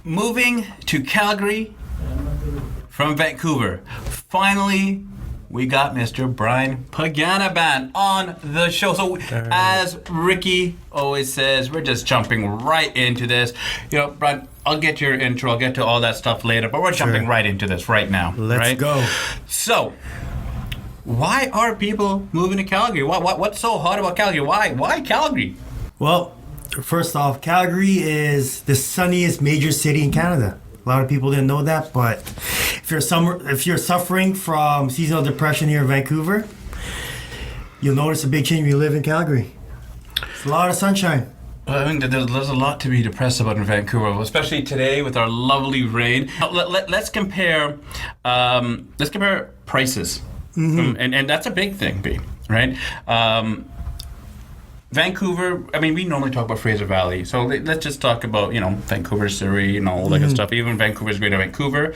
moving to Calgary from Vancouver. Finally, we got Mr. Bryan Panganiban on the show. So as Ricky always says, we're just jumping right into this. You know, Bryan, I'll get your intro, I'll get to all that stuff later, but we're jumping right into this right now. Let's go. So, why are people moving to Calgary? What's so hot about Calgary? Why Calgary? Well, first off, Calgary is the sunniest major city in Canada. A lot of people didn't know that, but if you're suffering from seasonal depression here in Vancouver, you'll notice a big change when you live in Calgary. It's a lot of sunshine. Well, I mean, there's a lot to be depressed about in Vancouver, especially today with our lovely rain. Let's compare prices, and that's a big thing, B, right? Vancouver, I mean, we normally talk about Fraser Valley, so let's just talk about, Vancouver, Surrey, and all that good stuff. Even Vancouver's Greater Vancouver.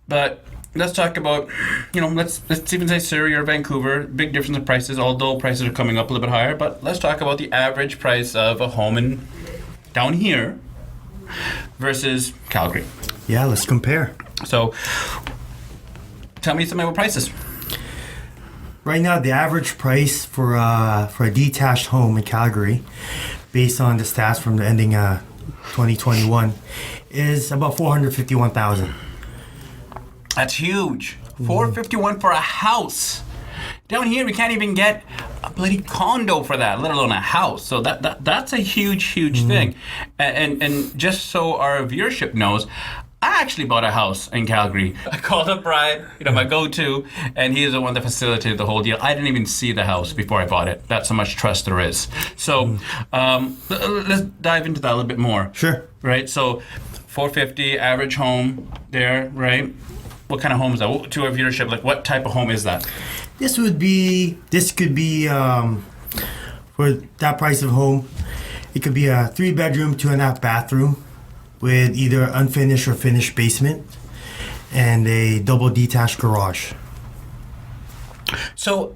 But let's talk about, let's even say Surrey or Vancouver. Big difference in prices, although prices are coming up a little bit higher. But let's talk about the average price of a home down here versus Calgary. Yeah, let's compare. So, tell me something about prices. Right now, the average price for a detached home in Calgary, based on the stats from the ending 2021, is about $451,000. That's huge. $451 for a house. Down here, we can't even get a bloody condo for that, let alone a house. So that's a huge thing. And just so our viewership knows, I actually bought a house in Calgary. I called up Bryan, my go-to, and he is the one that facilitated the whole deal. I didn't even see the house before I bought it. That's how much trust there is. So let's dive into that a little bit more. Sure. Right, so $450 average home there, right? What kind of home is that? To our viewership, like what type of home is that? This could be for that price of home, it could be a 3-bedroom, 2.5 bathroom, with either unfinished or finished basement and a double detached garage. So,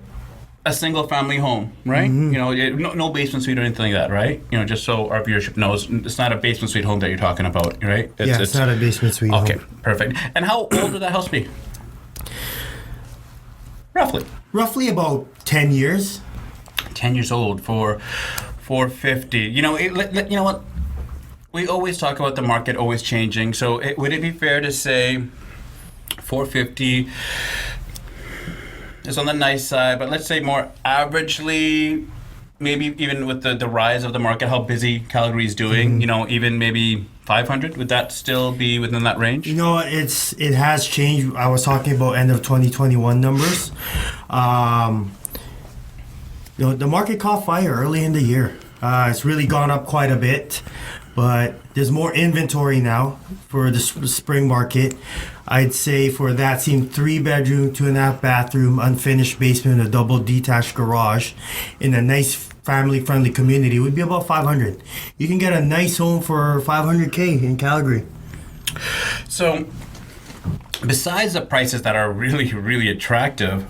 a single family home, right? No basement suite or anything like that, right? Just so our viewership knows, it's not a basement suite home that you're talking about, right? It's not a basement suite home. Okay, perfect. And how old would that house be? Roughly. Roughly about 10 years. 10 years old for $450. You know what? We always talk about the market always changing. So would it be fair to say $450 is on the nice side, but let's say more averagely, maybe even with the rise of the market, how busy Calgary is doing, even maybe $500, would that still be within that range? It has changed. I was talking about end of 2021 numbers. The market caught fire early in the year. It's really gone up quite a bit. But there's more inventory now for the spring market. I'd say for that same 3-bedroom, 2.5 bathroom, unfinished basement, a double detached garage in a nice family-friendly community would be about $500. You can get a nice home for $500K in Calgary. So, besides the prices that are really, really attractive,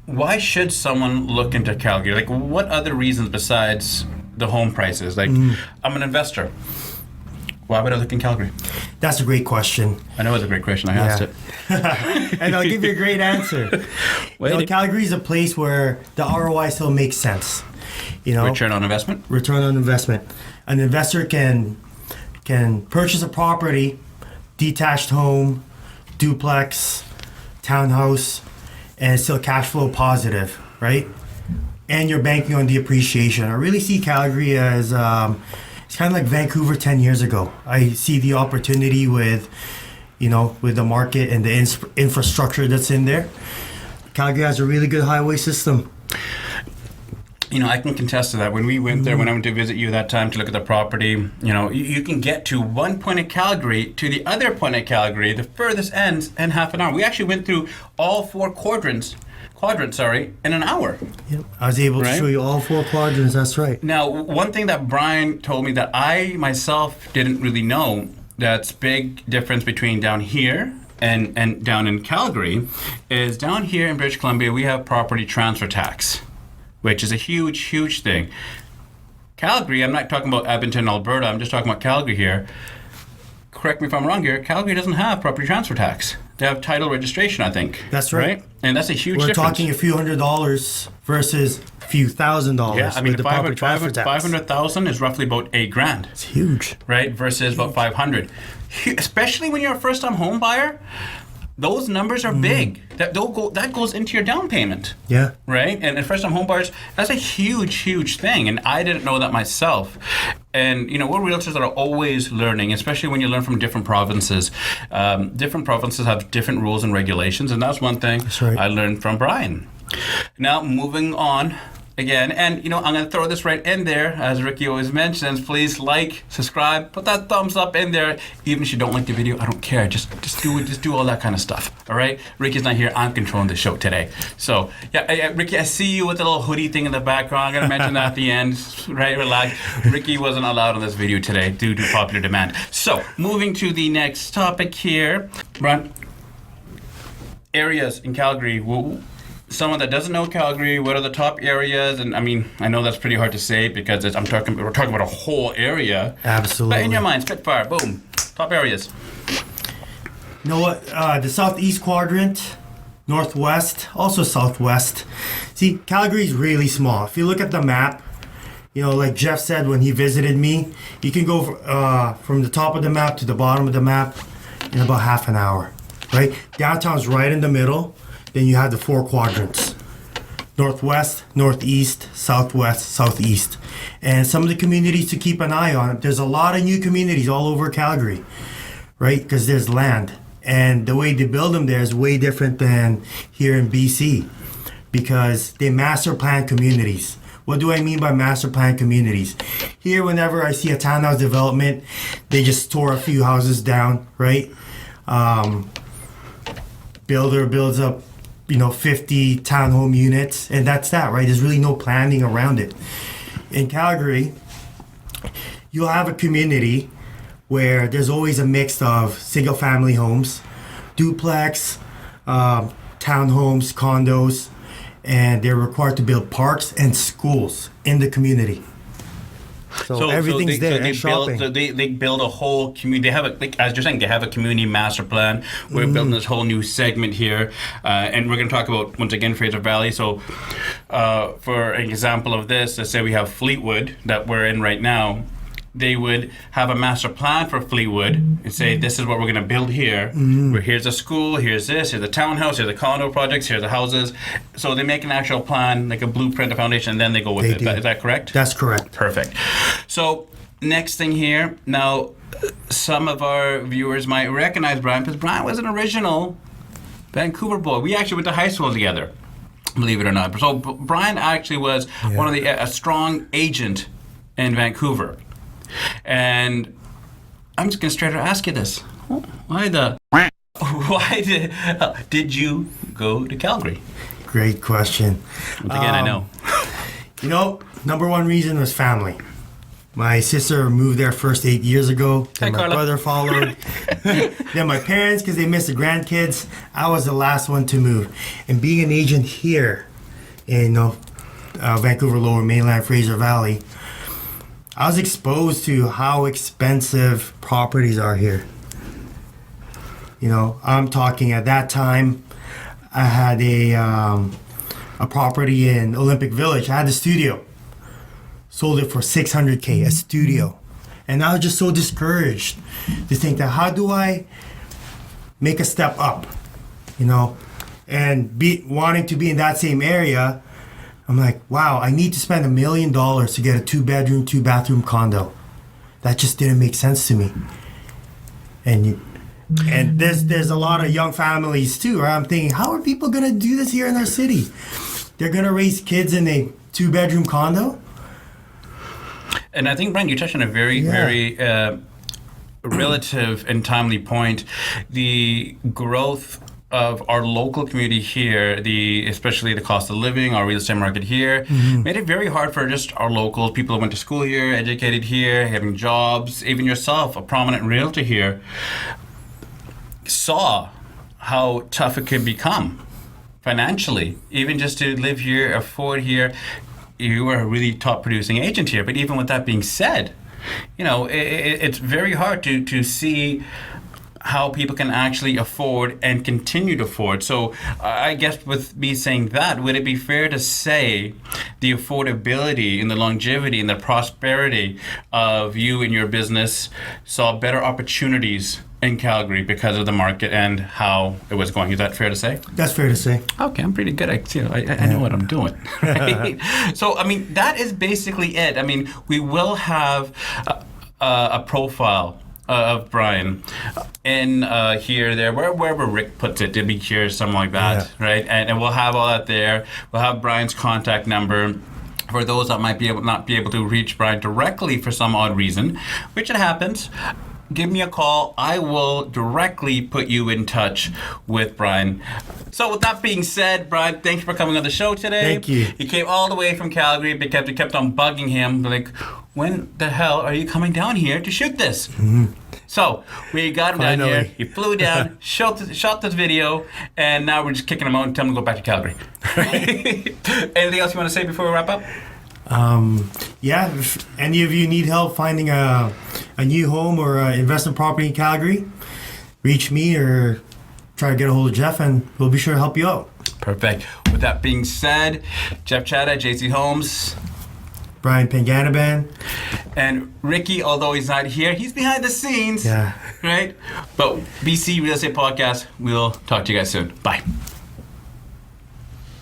why should someone look into Calgary? Like, what other reasons besides the home prices? Like, I'm an investor. Why would I look in Calgary? That's a great question. I know it's a great question. I asked it. And I'll give you a great answer. Calgary is a place where the ROI still makes sense. Return on investment? Return on investment. An investor can purchase a property, detached home, duplex, townhouse, and it's still cash flow positive, right? And you're banking on the appreciation. I really see Calgary as it's kind of like Vancouver 10 years ago. I see the opportunity with the market and the infrastructure that's in there. Calgary has a really good highway system. I can contest to that. When we went there, when I went to visit you that time to look at the property, you can get to one point of Calgary to the other point of Calgary, the furthest ends, in half an hour. We actually went through all 4 quadrants, in an hour. Yep, I was able to show you all 4 quadrants, that's right. Now, one thing that Bryan told me that I myself didn't really know, that's big difference between down here and down in Calgary, is down here in British Columbia, we have property transfer tax, which is a huge thing. Calgary, I'm not talking about Edmonton, Alberta, I'm just talking about Calgary here. Correct me if I'm wrong here, Calgary doesn't have property transfer tax. They have title registration, I think. That's right. And that's a huge We're difference. talking a few $100s versus a few $1,000s. Yeah, I mean, with the property transfer tax. 500,000 is roughly about $8,000. It's huge. Right, versus about 500. Especially when you're a first-time home buyer, those numbers are big. That goes into your down payment. Yeah. Right? And first-time home buyers, that's a huge thing. And I didn't know that myself. And, we're realtors that are always learning, especially when you learn from different provinces. Different provinces have different rules and regulations, and that's one thing right. I learned from Bryan. Now, moving on. Again, and I'm going to throw this right in there, as Ricky always mentions. Please like, subscribe, put that thumbs up in there. Even if you don't like the video, I don't care. Just do it. Just do all that kind of stuff. All right. Ricky's not here. I'm controlling the show today. So yeah, Ricky, I see you with the little hoodie thing in the background. I'm going to mention that at the end. Right, relax. Ricky wasn't allowed on this video today due to popular demand. So moving to the next topic here, Bryan. Areas in Calgary. Someone that doesn't know Calgary, what are the top areas? And I mean, I know that's pretty hard to say because we're talking about a whole area. Absolutely. But in your mind, spitfire, boom, top areas. You know what? The southeast quadrant, northwest, also southwest. See, Calgary's really small. If you look at the map, like Jeff said when he visited me, you can go from the top of the map to the bottom of the map in about half an hour, right? Downtown's right in the middle. Then you have the 4 quadrants: northwest, northeast, southwest, southeast. And some of the communities to keep an eye on. There's a lot of new communities all over Calgary, right? Because there's land. And the way they build them there is way different than here in BC because they master plan communities. What do I mean by master plan communities? Here, whenever I see a townhouse development, they just tore a few houses down, right? Builder builds up 50 townhome units, and that's that, right? There's really no planning around it. In Calgary, you'll have a community where there's always a mix of single-family homes, duplex, townhomes, condos, and they're required to build parks and schools in the community. So everything's there. They shopping. they build a whole community. They have as you're saying, they have a community master plan. We're building this whole new segment here, and we're going to talk about once again Fraser Valley. So, for an example of this, let's say we have Fleetwood that we're in right now. They would have a master plan for Fleetwood and say, this is what we're going to build here. Where here's a school, here's this, here's a townhouse, here's the condo projects, here's the houses. So they make an actual plan, like a blueprint, a foundation, and then they go with it. Is that correct? That's correct. Perfect. So next thing here, now some of our viewers might recognize Bryan because Bryan was an original Vancouver boy. We actually went to high school together, believe it or not. So Bryan actually was one of a strong agent in Vancouver. And I'm just gonna straight out ask you this: why did you go to Calgary? Great question. Once again, I know. Number one reason was family. My sister moved there first 8 years ago. Then my brother followed. Then my parents, because they missed the grandkids. I was the last one to move. And being an agent here in Vancouver, Lower Mainland, Fraser Valley, I was exposed to how expensive properties are here. I'm talking at that time, I had a property in Olympic Village. I had a studio. Sold it for $600K, a studio. And I was just so discouraged to think that how do I make a step up, and wanting to be in that same area. I'm like, wow, I need to spend $1 million to get a 2-bedroom, 2-bathroom condo. That just didn't make sense to me. And there's a lot of young families too, right? I'm thinking, how are people gonna do this here in our city? They're gonna raise kids in a 2-bedroom condo? And I think, Bryan, you touched on a very relative and timely point. The growth of our local community here, especially the cost of living, our real estate market here, made it very hard for just our locals, people who went to school here, educated here, having jobs, even yourself, a prominent realtor here, saw how tough it could become financially, even just to live here, afford here. you are a really top producing agent here. But even with that being said, it's very hard to see how people can actually afford and continue to afford. So I guess with me saying that, would it be fair to say the affordability and the longevity and the prosperity of you and your business saw better opportunities in Calgary because of the market and how it was going? Is that fair to say? That's fair to say. Okay, I'm pretty good. I know what I'm doing. Right? So, that is basically it. We will have a profile of Bryan in here, there, wherever Rick puts it, to be here, something like that, right? And we'll have all that there. We'll have Bryan's contact number for those that might not be able to reach Bryan directly for some odd reason, which it happens. Give me a call. I will directly put you in touch with Bryan. So with that being said, Bryan, thank you for coming on the show today. Thank you. He came all the way from Calgary because we kept on bugging him, like, when the hell are you coming down here to shoot this? Mm-hmm. So we got him down here. He flew down, shot this video, and now we're just kicking him out and telling him to go back to Calgary. Anything else you want to say before we wrap up? If any of you need help finding a new home or investment property in Calgary, reach me or try to get a hold of Jeff, and we'll be sure to help you out. Perfect. With that being said, Jeff Chadha, JC Homes, Bryan Panganiban, and Ricky, although he's not here, he's behind the scenes. Yeah. Right? But BC Real Estate Podcast, we'll talk to you guys soon. Bye.